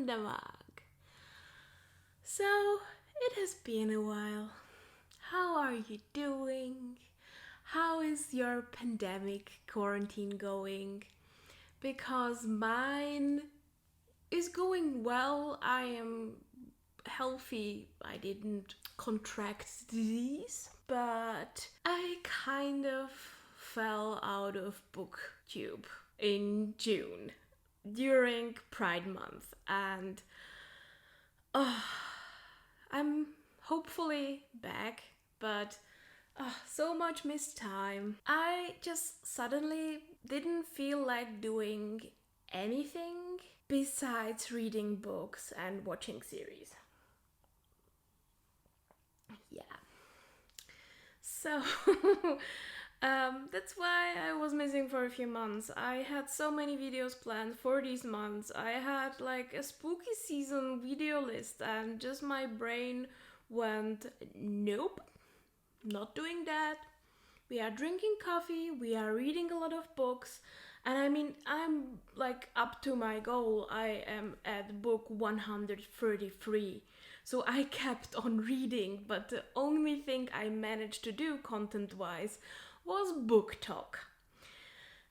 pandemic. So, it has been a while. How are you doing? How is your pandemic quarantine going? Because mine is going well. I am healthy. I didn't contract disease, but I kind of fell out of booktube in June during Pride Month, and I'm hopefully back, but so much missed time. I just suddenly didn't feel like doing anything besides reading books and watching series. Yeah. So that's why I was missing for a few months. I had so many videos planned for these months. I had like a spooky season video list, and just my brain went, nope, not doing that. We are drinking coffee, we are reading a lot of books, and I mean, I'm like up to my goal. I am at book 133. So I kept on reading, but the only thing I managed to do content-wise was book talk.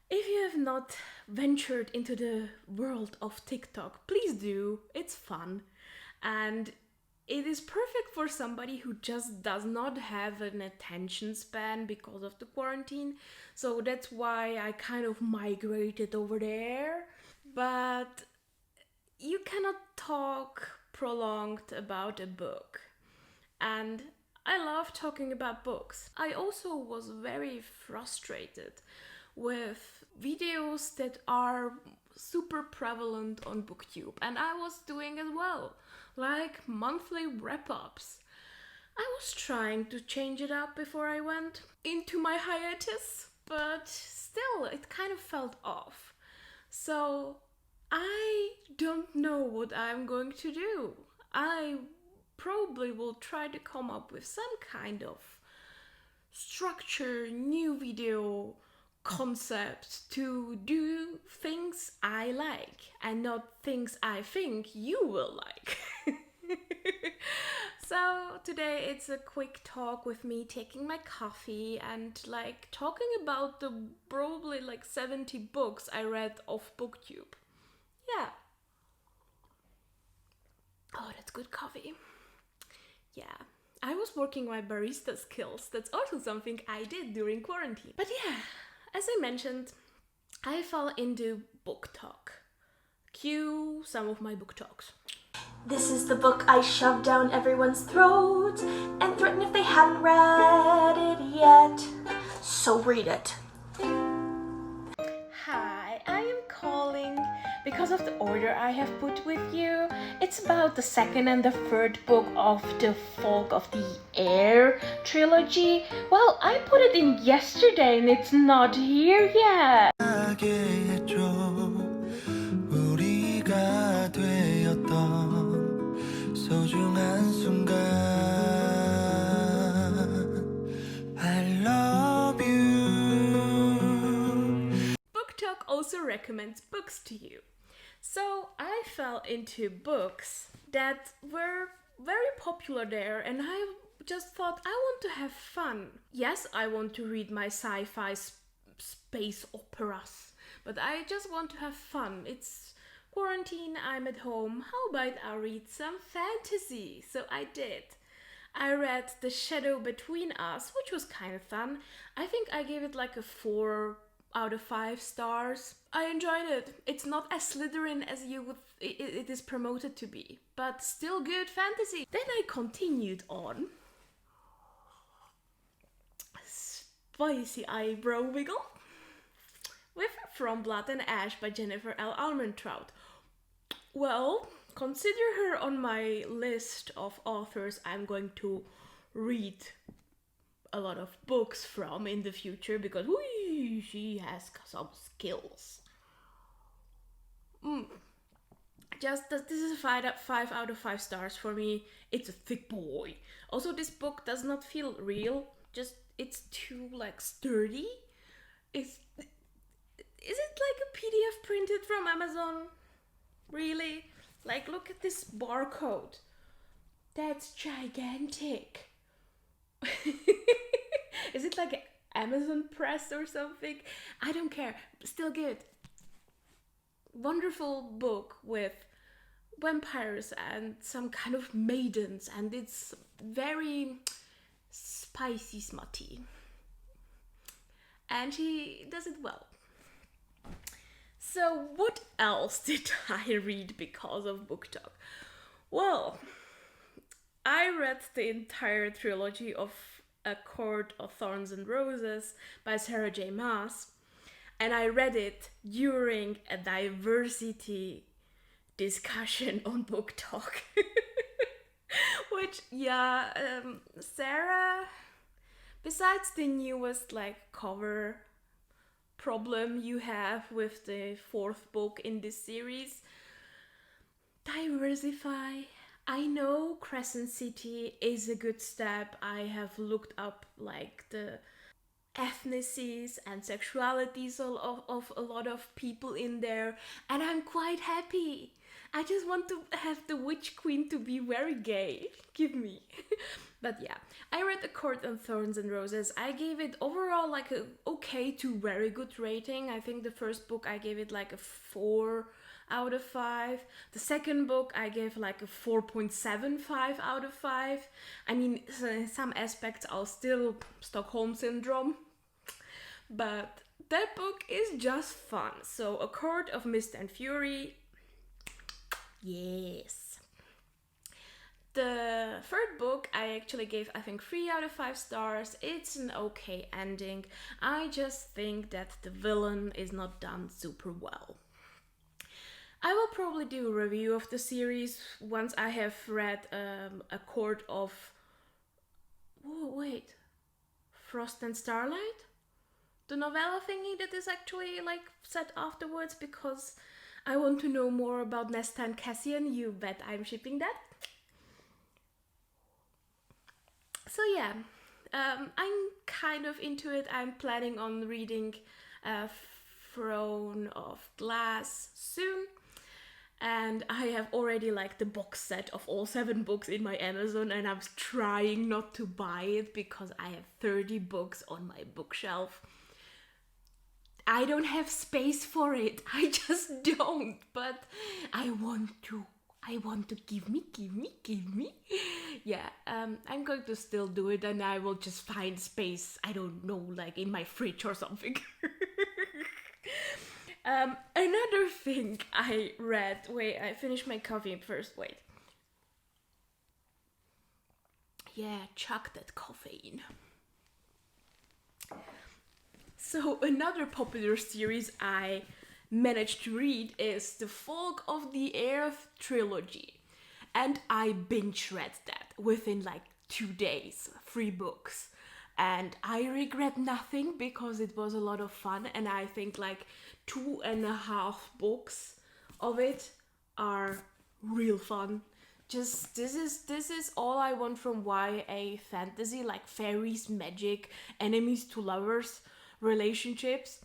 If you have not ventured into the world of TikTok, please do. It's fun. And it is perfect for somebody who just does not have an attention span because of the quarantine. So that's why I kind of migrated over there. But you cannot talk prolonged about a book. And I love talking about books. I also was very frustrated with videos that are super prevalent on booktube, and I was doing as well, like monthly wrap-ups. I was trying to change it up before I went into my hiatus, but still it kind of felt off. So I don't know what I'm going to do. I probably will try to come up with some kind of structure, new video concept to do things I like and not things I think you will like. So today it's a quick talk with me taking my coffee and like talking about the probably like 70 books I read off booktube. Yeah. Oh, that's good coffee. Yeah. I was working my barista skills. That's also something I did during quarantine. But yeah, as I mentioned, I fell into book talk. Cue some of my book talks. This is the book I shove down everyone's throat and threaten if they haven't read it yet. So read it. Hi, I am calling because of the order I have put with you. It's about the second and the third book of the Folk of the Air Trilogy. Well, I put it in yesterday and it's not here yet. 소중한 순간 I love you. Book Talk also recommends books to you. So I fell into books that were very popular there, and I just thought I want to have fun. Yes, I want to read my sci-fi space operas, but I just want to have fun. It's quarantine, I'm at home. How about I read some fantasy? So I did. I read The Shadow Between Us, which was kind of fun. I think I gave it like a 4 out of 5 stars. I enjoyed it. It's not as Slytherin as it is promoted to be, but still good fantasy. Then I continued on. Spicy eyebrow wiggle with From Blood and Ash by Jennifer L. Armentrout. Well, consider her on my list of authors I'm going to read a lot of books from in the future, because she has some skills. Just this is a 5 out of 5 stars for me. It's a thick boy. Also, this book does not feel real. Just it's too like sturdy. Is it like a PDF printed from Amazon? Really? Like, look at this barcode. That's gigantic. Is it like an Amazon press or something? I don't care. Still good. Wonderful book with vampires and some kind of maidens, and it's very spicy, smutty. And he does it well. So what else did I read because of Book Talk? Well, I read the entire trilogy of A Court of Thorns and Roses by Sarah J. Maas, and I read it during a diversity discussion on Book Talk. Which, Sarah, besides the newest cover problem you have with the 4th book in this series, diversify. I know Crescent City is a good step. I have looked up the ethnicities and sexualities of a lot of people in there, and I'm quite happy. I just want to have the Witch Queen to be very gay. Give me. But yeah, I read A Court of Thorns and Roses. I gave it overall a okay to very good rating. I think the first book I gave it a 4 out of 5. The second book I gave a 4.75 out of 5. I mean, some aspects are still Stockholm Syndrome, but that book is just fun. So A Court of Mist and Fury, yes. The third book I actually gave, I think, 3 out of 5 stars. It's an okay ending. I just think that the villain is not done super well. I will probably do a review of the series once I have read A Court of... Frost and Starlight? The novella thingy that is actually set afterwards, because I want to know more about Nesta and Cassian. You bet I'm shipping that. So yeah, I'm kind of into it. I'm planning on reading Throne of Glass soon. And I have already the box set of all 7 books in my Amazon, and I'm trying not to buy it because I have 30 books on my bookshelf. I don't have space for it. I just don't, but I want to. Give me. Yeah, I'm going to still do it, and I will just find space, I don't know, in my fridge or something. Another thing I read, I finished my coffee first, Yeah, chuck that caffeine. So another popular series I managed to read is The Folk of the Air Trilogy. And I binge read that within 2 days, 3 books. And I regret nothing because it was a lot of fun, and I think 2.5 books of it are real fun. Just this is all I want from YA fantasy, fairies, magic, enemies to lovers, relationships.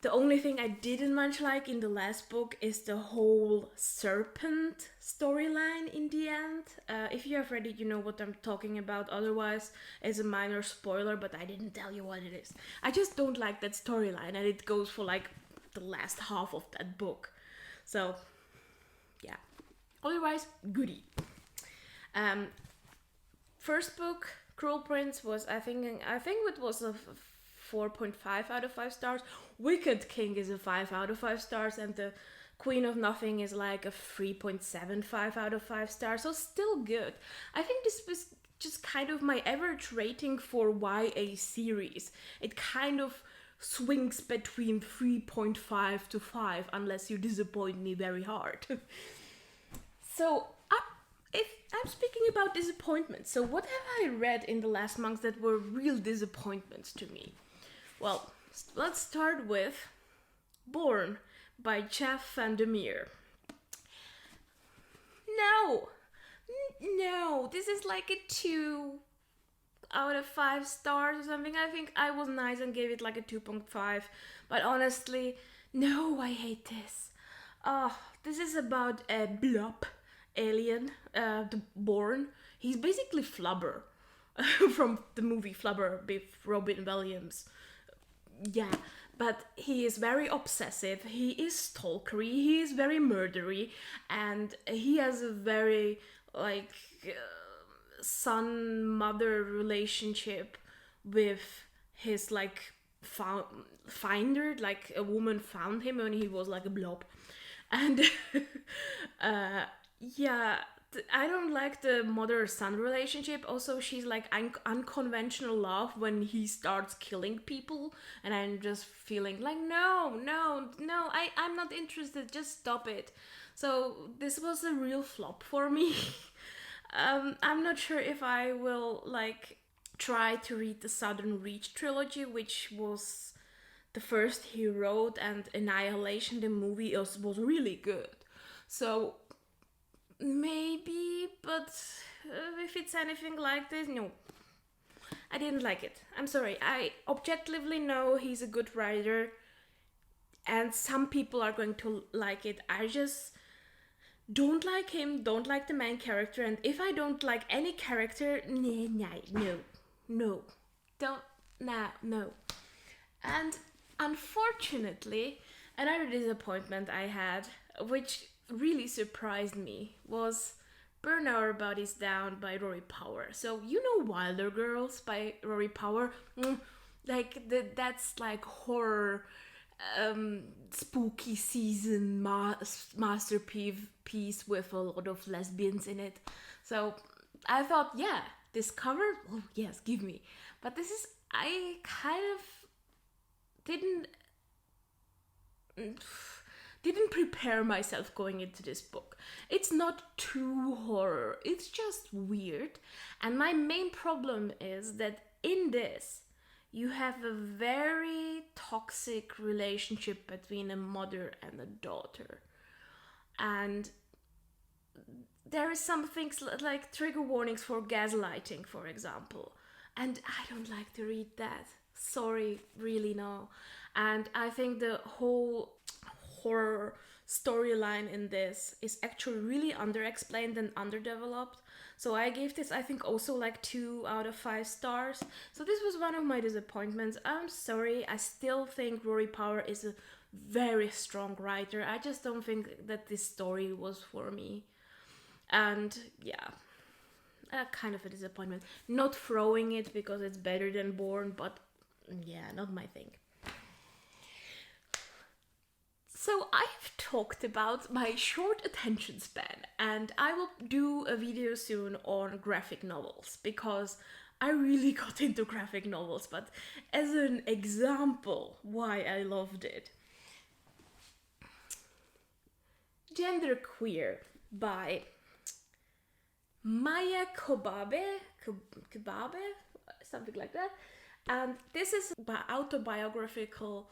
The only thing I didn't much like in the last book is the whole serpent storyline in the end. If you have read it, you know what I'm talking about. Otherwise, it's a minor spoiler, but I didn't tell you what it is. I just don't like that storyline, and it goes for the last half of that book. So, yeah. Otherwise, goodie. First book, Cruel Prince, was I think it was a 4.5 out of 5 stars. Wicked King is a 5 out of 5 stars, and the Queen of Nothing is a 3.75 out of 5 stars, so still good. I think this was just kind of my average rating for YA series. It kind of swings between 3.5 to 5 unless you disappoint me very hard. So, if I'm speaking about disappointments, so what have I read in the last months that were real disappointments to me? Well, let's start with Borne by Jeff Vandermeer. No, this is a 2 out of 5 stars or something. I think I was nice and gave it a 2.5, but honestly, no, I hate this. This is about a blob alien, the Borne. He's basically Flubber from the movie Flubber with Robin Williams. Yeah, but he is very obsessive, he is stalkery, he is very murdery, and he has a very, like, son-mother relationship with his, like, finder, like a woman found him when he was like a blob. And yeah, I don't like the mother-son relationship. Also, she's like unconventional love when he starts killing people, and I'm just feeling like, no, I'm not interested, just stop it. So this was a real flop for me. I'm not sure if I will, like, try to read the Southern Reach trilogy, which was the first he wrote, and Annihilation, the movie, was really good. So maybe, but if it's anything like this, no. I didn't like it. I'm sorry. I objectively know he's a good writer, and some people are going to like it. I just don't like him, don't like the main character, and if I don't like any character, no. And unfortunately, another disappointment I had, which really surprised me, was Burn Our Bodies Down by Rory Power. So you know Wilder Girls by Rory Power? That's like horror, spooky season masterpiece with a lot of lesbians in it. So I thought, yeah, this cover, oh yes, give me. But this is, I kind of didn't prepare myself going into this book. It's not too horror, it's just weird. And my main problem is that in this, you have a very toxic relationship between a mother and a daughter. And there is some things like trigger warnings for gaslighting, for example. And I don't like to read that. Sorry, really no. And I think the whole horror storyline in this is actually really underexplained and underdeveloped. So I gave this, I think, also like 2 out of 5 stars. So this was one of my disappointments. I'm sorry, I still think Rory Power is a very strong writer. I just don't think that this story was for me. And yeah, kind of a disappointment. Not throwing it because it's better than Borne, but yeah, not my thing. So I've talked about my short attention span, and I will do a video soon on graphic novels because I really got into graphic novels, but as an example why I loved it. Genderqueer by Maya Kobabe, something like that. And this is an autobiographical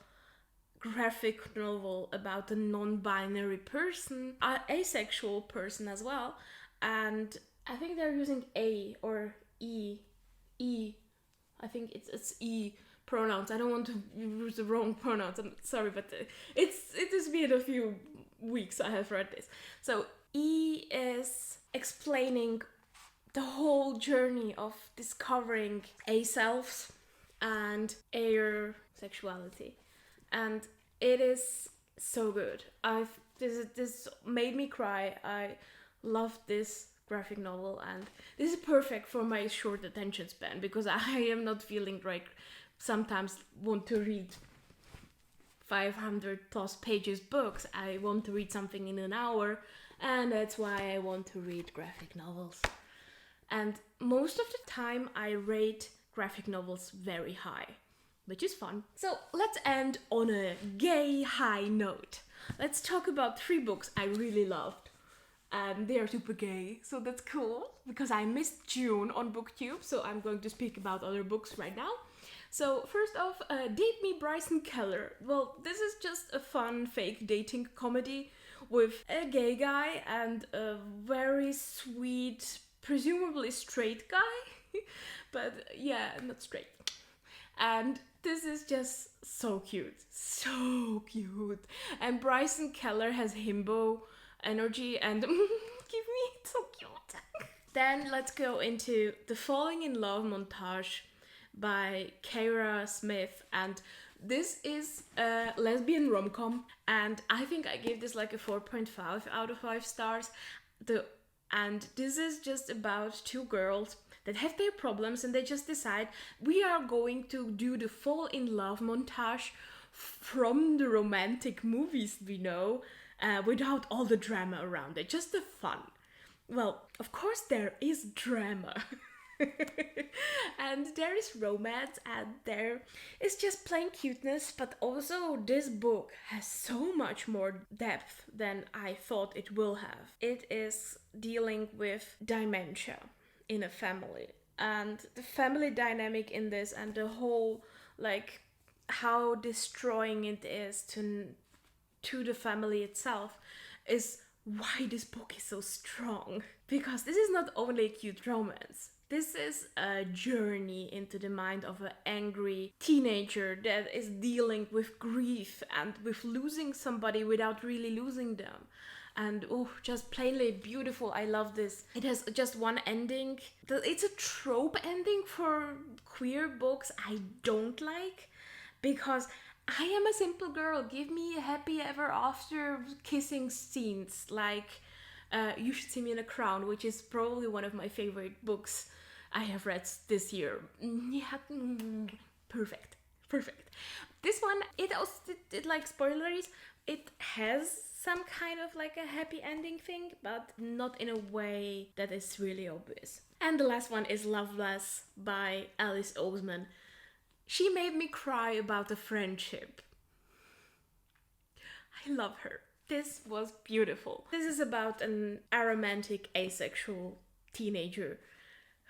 graphic novel about a non-binary person, an asexual person as well. And I think they're using A or E. I think it's E pronouns. I don't want to use the wrong pronouns. I'm sorry, but it has been a few weeks I have read this. So E is explaining the whole journey of discovering A-selves and air sexuality, and it is so good. This made me cry. I loved this graphic novel, and this is perfect for my short attention span because I am not feeling like sometimes want to read 500 plus pages books. I want to read something in an hour, and that's why I want to read graphic novels. And most of the time I rate graphic novels very high, which is fun. So let's end on a gay high note. Let's talk about 3 books I really loved. And they are super gay, so that's cool because I missed June on booktube, so I'm going to speak about other books right now. So first off, Date Me Bryson Keller. Well, this is just a fun fake dating comedy with a gay guy and a very sweet, presumably straight guy. But yeah, not straight. And this is just so cute. So cute. And Bryson Keller has himbo energy and give me, it's so cute. Then let's go into the Falling in Love montage by Keira Smith, and this is a lesbian rom-com, and I think I gave this like a 4.5 out of 5 stars. And this is just about two girls that have their problems and they just decide we are going to do the fall in love montage from the romantic movies we know, without all the drama around it, just the fun. Well, of course there is drama. And there is romance and there is just plain cuteness, but also this book has so much more depth than I thought it will have. It is dealing with dementia in a family and the family dynamic in this, and the whole like how destroying it is to the family itself is why this book is so strong. Because this is not only a cute romance. This is a journey into the mind of an angry teenager that is dealing with grief and with losing somebody without really losing them. And just plainly beautiful. I love this. It has just one ending. It's a trope ending for queer books I don't like, because I am a simple girl. Give me a happy ever after kissing scenes like You Should See Me in a Crown, which is probably one of my favorite books I have read this year. Perfect. This one, it like spoilers, it has some kind of like a happy ending thing, but not in a way that is really obvious. And the last one is Loveless by Alice Oseman. She made me cry about a friendship. I love her. This was beautiful. This is about an aromantic, asexual teenager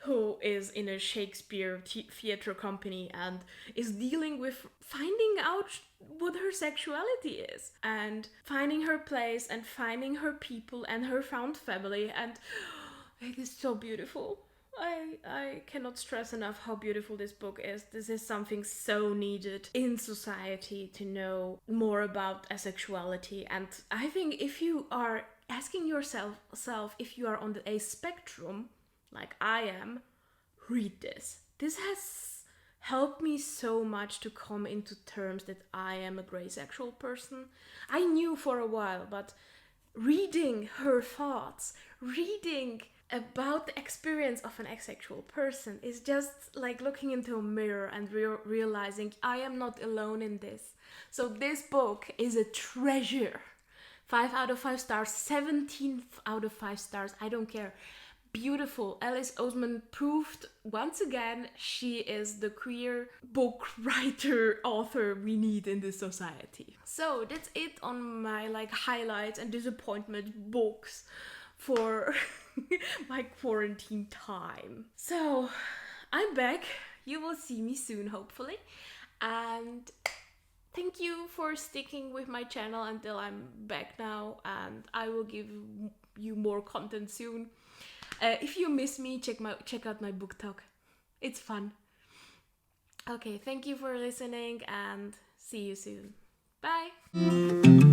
who is in a Shakespeare theatre company and is dealing with finding out what her sexuality is and finding her place and finding her people and her found family, and it is so beautiful. I cannot stress enough how beautiful this book is. This is something so needed in society, to know more about asexuality. And I think if you are asking yourself if you are on a spectrum, like I am, read this. This has helped me so much to come into terms that I am a grey sexual person. I knew for a while, but reading her thoughts, reading about the experience of an asexual person is just like looking into a mirror and realizing I am not alone in this. So this book is a treasure. 5 out of 5 stars, 17 out of 5 stars, I don't care. Beautiful. Alice Oseman proved once again she is the queer book writer, author we need in this society. So that's it on my like highlights and disappointment books for my quarantine time. So I'm back. You will see me soon, hopefully. And thank you for sticking with my channel until I'm back now, and I will give you more content soon. If you miss me, check out my book talk. It's fun. Okay, thank you for listening and see you soon. Bye!